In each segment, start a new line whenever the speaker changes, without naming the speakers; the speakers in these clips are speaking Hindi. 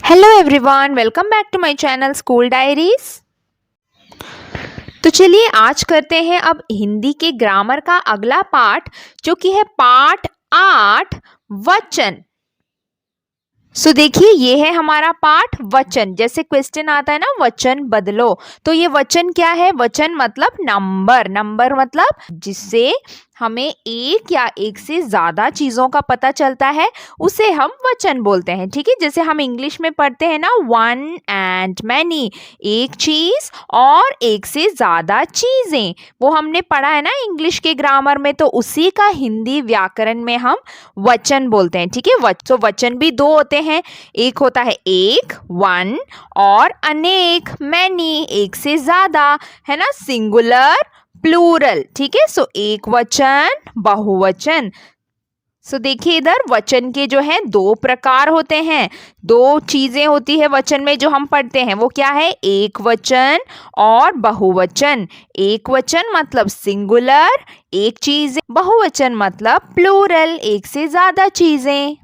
Hello everyone, welcome back to my channel school diaries. तो चलिए आज करते हैं अब हिंदी के ग्रामर का अगला पार्ट, जो कि है पार्ट 8 वचन। देखिए ये है हमारा पार्ट वचन। जैसे क्वेश्चन आता है ना, वचन बदलो, तो ये वचन क्या है? वचन मतलब नंबर। नंबर मतलब जिससे हमें एक या एक से ज्यादा चीजों का पता चलता है, उसे हम वचन बोलते हैं। ठीक है, जैसे हम इंग्लिश में पढ़ते हैं ना, वन एंड मैनी, एक चीज और एक से ज्यादा चीजें, वो हमने पढ़ा है ना इंग्लिश के ग्रामर में। तो उसी का हिंदी व्याकरण में हम वचन बोलते हैं। ठीक है, तो वचन भी दो होते हैं। एक होता है एक, वन, और अनेक, मैनी, एक से ज्यादा, है ना, सिंगुलर, प्लूरल। ठीक है, एक वचन, बहुवचन। देखिए इधर वचन के जो है दो प्रकार होते हैं, दो चीजें होती है वचन में जो हम पढ़ते हैं। वो क्या है? एक वचन और बहुवचन। एक वचन मतलब सिंगुलर, एक चीज। बहुवचन मतलब प्लूरल, एक से ज्यादा चीजें।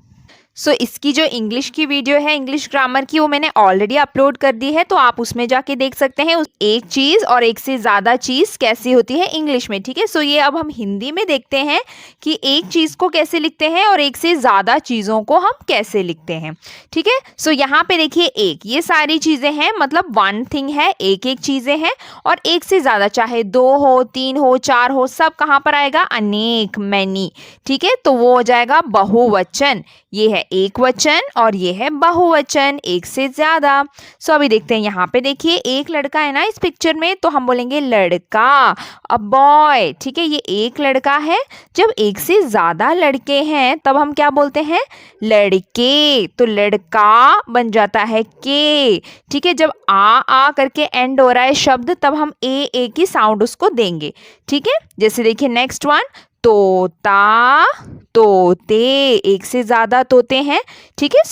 इसकी जो इंग्लिश की वीडियो है, इंग्लिश ग्रामर की, वो मैंने ऑलरेडी अपलोड कर दी है, तो आप उसमें जाके देख सकते हैं एक चीज और एक से ज्यादा चीज कैसी होती है इंग्लिश में। ठीक है, ये अब हम हिंदी में देखते हैं कि एक चीज को कैसे लिखते हैं और एक से ज्यादा चीजों को हम कैसे लिखते हैं। ठीक है, यहाँ पे देखिए एक, ये सारी चीजें हैं, मतलब वन थिंग है, एक एक चीजें हैं। और एक से ज्यादा, चाहे दो हो, तीन हो, चार हो, सब कहाँ पर आएगा? अनेक, मैनी। ठीक है, तो वो हो जाएगा बहुवचन। ये है एक वचन और ये है बहुवचन, एक से ज्यादा। अभी देखते हैं, यहाँ पे देखिए एक लड़का है ना इस पिक्चर में, तो हम बोलेंगे लड़का, अ बॉय। ठीक है, ये एक लड़का है। जब एक से ज्यादा लड़के हैं तब हम क्या बोलते हैं? लड़के। तो लड़का बन जाता है के। ठीक है, जब आ करके एंड हो रहा है शब्द, तब हम ए की साउंड उसको देंगे। ठीक है, जैसे देखिए नेक्स्ट वन, तोता, तोते, एक से ज्यादा तोते हैं। ठीक है,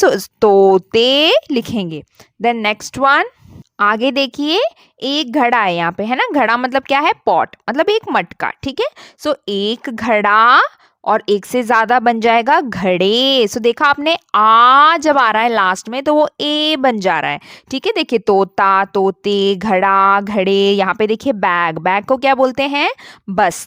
तोते लिखेंगे। देन नेक्स्ट वन, आगे देखिए एक घड़ा है यहाँ पे, है ना। घड़ा मतलब क्या है? पॉट, मतलब एक मटका। ठीक है, एक घड़ा और एक से ज्यादा बन जाएगा घड़े। देखा आपने, आ जब आ रहा है लास्ट में तो वो ए बन जा रहा है। ठीक है, देखिए तोता, तोते, घड़ा, घड़े। यहाँ पे देखिए बैग, बैग को क्या बोलते हैं? बस्ता।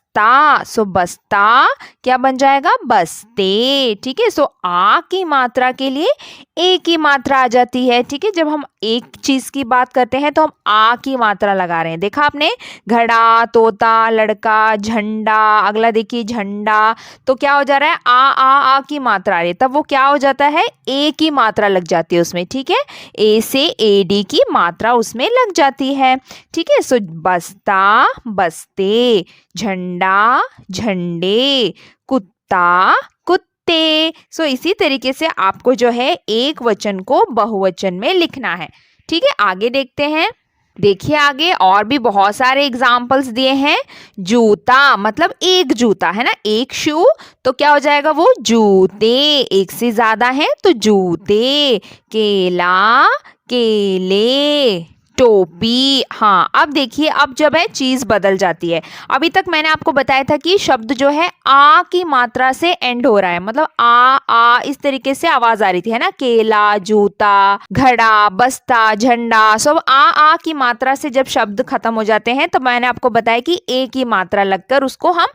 बस्ता क्या बन जाएगा? बस्ते। ठीक है, आ की मात्रा के लिए ए की मात्रा आ जाती है। ठीक है, जब हम एक चीज की बात करते हैं तो हम आ की मात्रा लगा रहे हैं। देखा आपने, घड़ा, तोता, लड़का, झंडा। अगला देखिए झंडा, तो क्या हो जा रहा है? आ की मात्रा आ रही है, तब वो क्या हो जाता है? ए की मात्रा लग जाती है उसमें। ठीक है, ए से ए डी की मात्रा उसमें लग जाती है। ठीक है, बस्ता, बस्ते, झंडा, झंडे, कुत्ता, कुत्ते। इसी तरीके से आपको जो है एक वचन को बहुवचन में लिखना है। ठीक है, आगे देखते हैं। देखिए आगे और भी बहुत सारे एग्जाम्पल्स दिए हैं। जूता मतलब एक जूता, है ना, एक शू, तो क्या हो जाएगा? वो जूते, एक से ज्यादा है तो जूते। केला, केले, टोपी। हाँ, अब देखिए, अब जब है चीज बदल जाती है। अभी तक मैंने आपको बताया था कि शब्द जो है आ की मात्रा से एंड हो रहा है, मतलब आ इस तरीके से आवाज आ रही थी, है ना। केला, जूता, घड़ा, बस्ता, झंडा, सब आ की मात्रा से जब शब्द खत्म हो जाते हैं तो मैंने आपको बताया कि ए की मात्रा लगकर उसको हम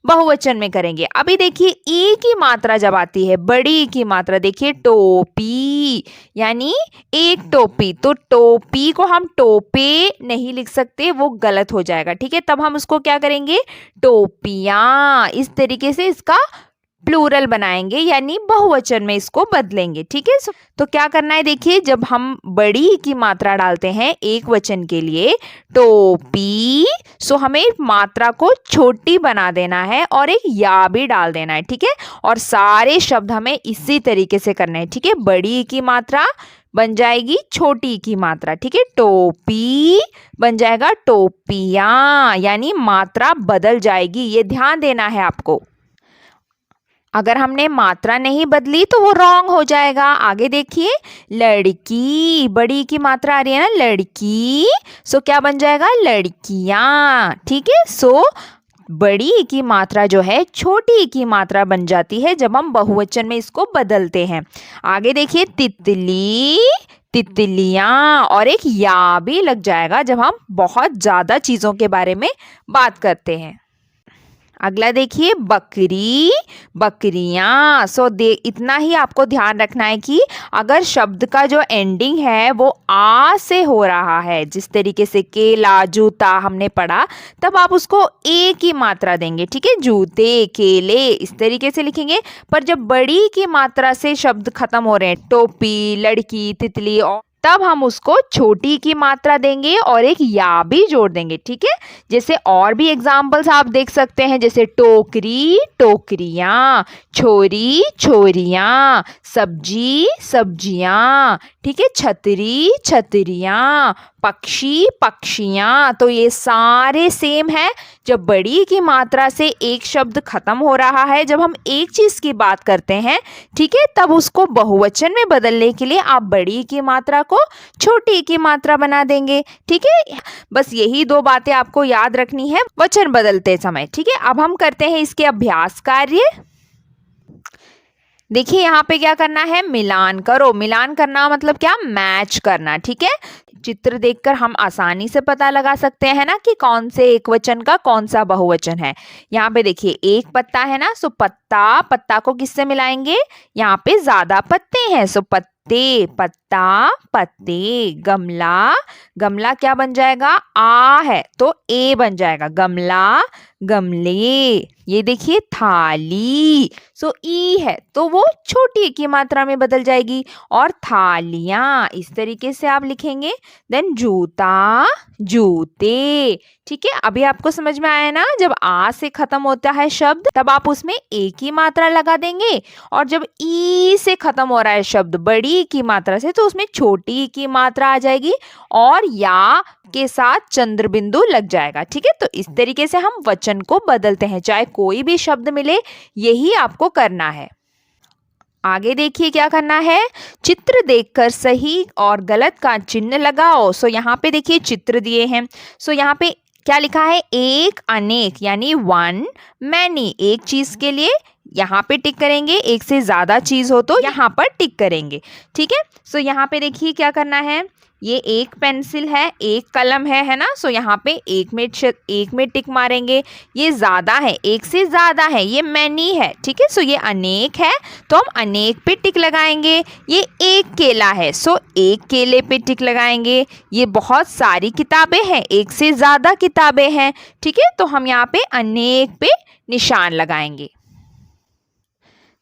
बहुवचन में करेंगे। अभी देखिए ए की मात्रा जब आती है, बड़ी की मात्रा, देखिए टोपी, यानी एक टोपी। तो टोपी को हम टोपे नहीं लिख सकते, वो गलत हो जाएगा। ठीक है, तब हम उसको क्या करेंगे? टोपियां। इस तरीके से इसका प्लूरल बनाएंगे, यानी बहुवचन में इसको बदलेंगे। ठीक है, तो क्या करना है? देखिए, जब हम बड़ी की मात्रा डालते हैं एक वचन के लिए, टोपी, हमें मात्रा को छोटी बना देना है और एक या भी डाल देना है। ठीक है, और सारे शब्द हमें इसी तरीके से करना है। ठीक है, बड़ी की मात्रा बन जाएगी छोटी की मात्रा। ठीक है, टोपी बन जाएगा टोपियां, यानी मात्रा बदल जाएगी, ये ध्यान देना है आपको। अगर हमने मात्रा नहीं बदली तो वो रॉन्ग हो जाएगा। आगे देखिए, लड़की, बड़ी की मात्रा आ रही है ना, लड़की, क्या बन जाएगा? लड़कियां। ठीक है, बड़ी की मात्रा जो है छोटी की मात्रा बन जाती है जब हम बहुवचन में इसको बदलते हैं। आगे देखिए, तितली, तितलियां, और एक या भी लग जाएगा जब हम बहुत ज्यादा चीजों के बारे में बात करते हैं। अगला देखिए बकरी, बकरियां। सो इतना ही आपको ध्यान रखना है कि अगर शब्द का जो एंडिंग है वो आ से हो रहा है, जिस तरीके से केला, जूता हमने पढ़ा, तब आप उसको ए की मात्रा देंगे, ठीक है, जूते, केले, इस तरीके से लिखेंगे। पर जब बड़ी की मात्रा से शब्द खत्म हो रहे हैं, टोपी, लड़की, तितली, और तब हम उसको छोटी की मात्रा देंगे और एक या भी जोड़ देंगे, ठीक है। जैसे और भी एग्जाम्पल्स आप देख सकते हैं, जैसे टोकरी, टोकरियां, छोरी, छोरियां, सब्जी, सब्जियां, ठीक है, छतरी, छतरियां, पक्षी, पक्षियां। तो ये सारे सेम है। जब बड़ी की मात्रा से एक शब्द खत्म हो रहा है, जब हम एक चीज की बात करते हैं, ठीक है, तब उसको बहुवचन में बदलने के लिए आप बड़ी की मात्रा को छोटी की मात्रा बना देंगे, ठीक है। बस यही दो बातें आपको याद रखनी है वचन बदलते समय, ठीक है। अब हम करते हैं इसके अभ्यास कार्य। देखिए यहाँ पे क्या करना है, मिलान करो। मिलान करना मतलब क्या, मैच करना, ठीक है। चित्र देखकर हम आसानी से पता लगा सकते हैं ना कि कौन से एक वचन का कौन सा बहुवचन है। यहाँ पे देखिए एक पत्ता है ना, सो पत्ता, पत्ता को किससे मिलाएंगे, यहाँ पे ज्यादा पत्ते हैं, सो पत्ते, पत्ता, पत्ते। गमला, गमला क्या बन जाएगा, आ है तो ए बन जाएगा, गमला, गमले। ये देखिए थाली, सो ई है तो वो छोटी की मात्रा में बदल जाएगी, और थालियां, इस तरीके से आप लिखेंगे। देन जूता, जूते, ठीक है। अभी आपको समझ में आया ना, जब आ से खत्म होता है शब्द तब आप उसमें ए की मात्रा लगा देंगे, और जब ई से खत्म हो रहा है शब्द बड़ी की मात्रा से, तो उसमें छोटी की मात्रा आ जाएगी और या के साथ चंद्र बिंदु लग जाएगा, ठीक है। तो इस तरीके से हम वचन को बदलते हैं, चाहे कोई भी शब्द मिले, यही आपको करना है। आगे देखिए क्या करना है, चित्र देखकर सही और गलत का चिन्ह लगाओ। सो यहाँ पे देखिए चित्र दिए हैं, सो यहाँ पे क्या लिखा है, एक, अनेक, यानी वन, मैनी, एक चीज के लिए यहाँ पे टिक करेंगे, एक से ज्यादा चीज हो तो यहाँ पर टिक करेंगे, ठीक है। सो यहाँ पे देखिए क्या करना है, ये एक पेंसिल है, एक कलम है ना, सो यहाँ पे एक में टिक मारेंगे। ये ज्यादा है, एक से ज्यादा है, ये मैनी है, ठीक है। सो ये अनेक है तो हम अनेक पे टिक लगाएंगे। ये एक केला है, सो एक केले पे टिक लगाएंगे। ये बहुत सारी किताबें हैं, एक से ज्यादा किताबें हैं, ठीक है, तो हम यहाँ पे अनेक पे निशान लगाएंगे।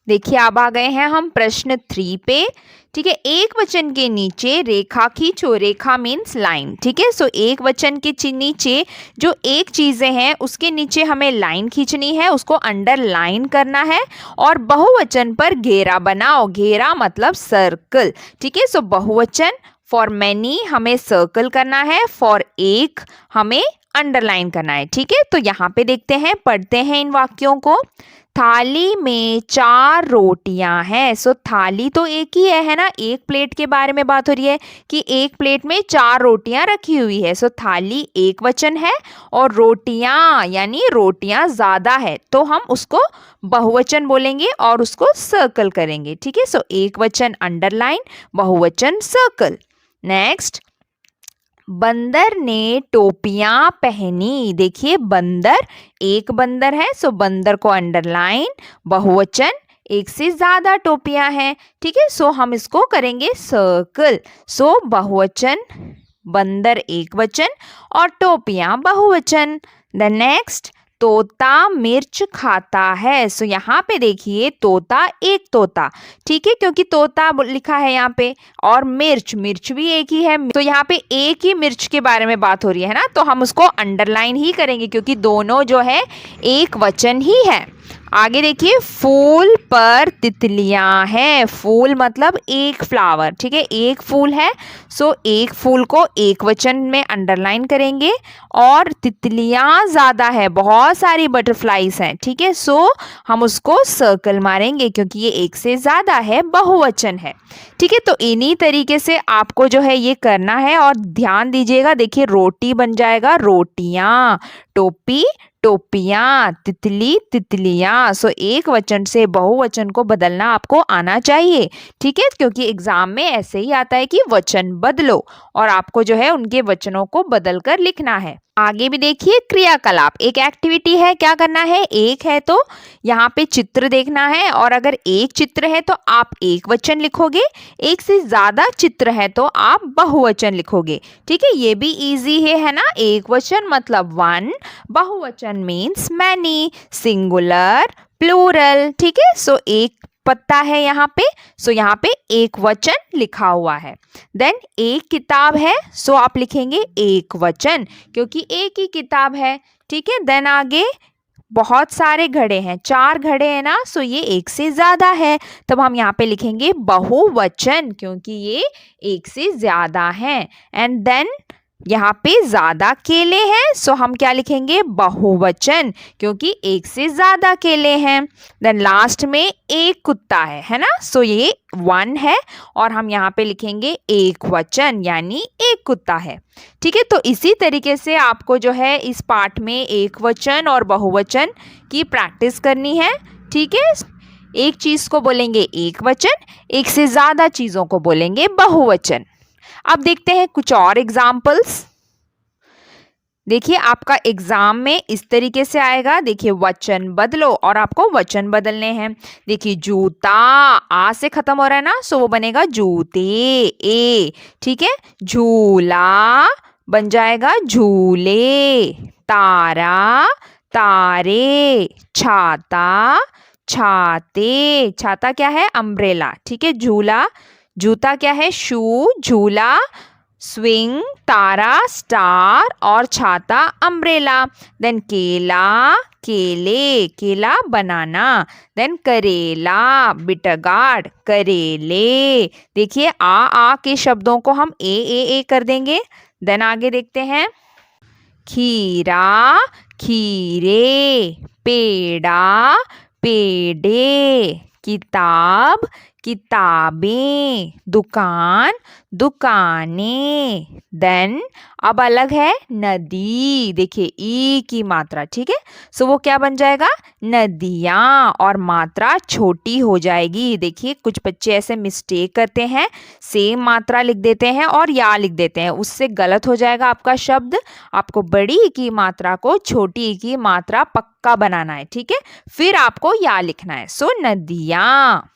देखिए अब आ गए हैं हम प्रश्न 3 पे, ठीक है। एक वचन के नीचे रेखा खींचो, रेखा मीन्स लाइन, ठीक है। सो एक वचन के नीचे जो एक चीजें हैं उसके नीचे हमें लाइन खींचनी है, उसको अंडरलाइन करना है, और बहुवचन पर घेरा बनाओ। घेरा मतलब सर्कल, ठीक है। सो बहुवचन फॉर मैनी हमें सर्कल करना है, फॉर एक हमें अंडरलाइन करना है, ठीक है। तो यहाँ पे देखते हैं, पढ़ते हैं इन वाक्यों को। थाली में 4 रोटियां हैं। सो थाली तो एक ही है ना, एक प्लेट के बारे में बात हो रही है कि एक प्लेट में 4 रोटियां रखी हुई है। सो थाली एक वचन है, और रोटियां यानी रोटियां ज्यादा है तो हम उसको बहुवचन बोलेंगे और उसको सर्कल करेंगे, ठीक है। सो एक वचन अंडरलाइन, बहुवचन सर्कल। नेक्स्ट, बंदर ने टोपियां पहनी। देखिए बंदर, एक बंदर है, सो बंदर को अंडरलाइन, बहुवचन, एक से ज्यादा टोपियां हैं, ठीक है। सो हम इसको करेंगे सर्कल। सो बहुवचन, बंदर एक वचन और टोपियां बहुवचन। द नेक्स्ट, तोता मिर्च खाता है। सो यहाँ पे देखिए तोता, एक तोता, ठीक है, क्योंकि तोता लिखा है यहाँ पे, और मिर्च, मिर्च भी एक ही है, तो यहाँ पे एक ही मिर्च के बारे में बात हो रही है ना, तो हम उसको अंडरलाइन ही करेंगे क्योंकि दोनों जो है एक वचन ही है। आगे देखिए, फूल पर तितलियां हैं। फूल मतलब एक फ्लावर, ठीक है, एक फूल है, सो एक फूल को एक वचन में अंडरलाइन करेंगे, और तितलियां ज्यादा है, बहुत सारी बटरफ्लाईज हैं, ठीक है। सो हम उसको सर्कल मारेंगे क्योंकि ये एक से ज्यादा है, बहुवचन है, ठीक है। तो इन्हीं तरीके से आपको जो है ये करना है, और ध्यान दीजिएगा, देखिए रोटी बन जाएगा रोटियां, टोपी टोपियां, तितली, तितलियां। सो एक वचन से बहुवचन को बदलना आपको आना चाहिए, ठीक है, क्योंकि एग्जाम में ऐसे ही आता है कि वचन बदलो और आपको जो है उनके वचनों को बदल कर लिखना है। आगे भी देखिए, क्रियाकलाप एक एक्टिविटी है। क्या करना है, एक है तो यहाँ पे चित्र देखना है और अगर एक चित्र है तो आप एक वचन लिखोगे, एक से ज्यादा चित्र है तो आप बहुवचन लिखोगे, ठीक है। ये भी इजी है ना। एक वचन मतलब वन, बहुवचन मीन्स मैनी, सिंगुलर, प्लूरल, ठीक है। सो एक पत्ता है यहाँ पे, सो यहाँ पे एक वचन लिखा हुआ है। देन एक किताब है, सो आप लिखेंगे एक वचन क्योंकि एक ही किताब है, ठीक है। देन आगे बहुत सारे घड़े हैं, 4 घड़े हैं ना, सो ये एक से ज्यादा है, तब हम यहाँ पे लिखेंगे बहुवचन क्योंकि ये एक से ज्यादा है। एंड देन यहाँ पे ज्यादा केले हैं, सो हम क्या लिखेंगे, बहुवचन क्योंकि एक से ज्यादा केले हैं। देन लास्ट में एक कुत्ता है ना, सो ये वन है और हम यहाँ पे लिखेंगे एक वचन यानी एक कुत्ता है, ठीक है। तो इसी तरीके से आपको जो है इस पाठ में एक वचन और बहुवचन की प्रैक्टिस करनी है, ठीक है। एक चीज को बोलेंगे एक वचन, एक से ज्यादा चीजों को बोलेंगे बहुवचन। अब देखते हैं कुछ और एग्जाम्पल्स। देखिए आपका एग्जाम में इस तरीके से आएगा। देखिए वचन बदलो और आपको वचन बदलने हैं। देखिए जूता, आ से खत्म हो रहा है ना, सो वो बनेगा जूते, ए, ठीक है। झूला बन जाएगा झूले, तारा, तारे, छाता, छाते, छाता क्या है, अम्ब्रेला, ठीक है। झूला, जूता क्या है, शू, झूला, स्विंग, तारा, स्टार और छाता, अम्ब्रेला। देन केला, केले, केला, बनाना। देन करेला, बिटगार्ड, करेले। देखिए आ के शब्दों को हम ए कर देंगे। देन आगे देखते हैं, खीरा, खीरे, पेड़ा, पेड़े, किताब, किताबें, दुकान, दुकानें। देन अब अलग है नदी, देखिए ई की मात्रा, ठीक है। सो वो क्या बन जाएगा, नदियाँ, और मात्रा छोटी हो जाएगी। देखिए कुछ बच्चे ऐसे मिस्टेक करते हैं, सेम मात्रा लिख देते हैं और या लिख देते हैं, उससे गलत हो जाएगा आपका शब्द। आपको बड़ी की मात्रा को छोटी की मात्रा पक्का बनाना है, ठीक है, फिर आपको या लिखना है। सो नदियाँ।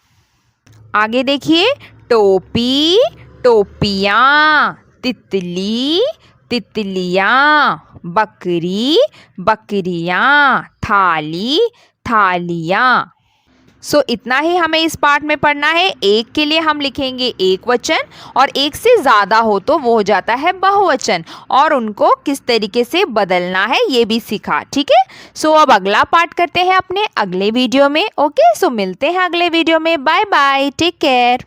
आगे देखिए, टोपी, टोपियाँ, तितली, तितलियाँ, बकरी, बकरियाँ, थाली, थालियाँ। सो इतना ही हमें इस पार्ट में पढ़ना है। एक के लिए हम लिखेंगे एक वचन और एक से ज़्यादा हो तो वो हो जाता है बहुवचन, और उनको किस तरीके से बदलना है ये भी सीखा, ठीक है। सो अब अगला पार्ट करते हैं अपने अगले वीडियो में। ओके, सो मिलते हैं अगले वीडियो में। Bye bye, take care.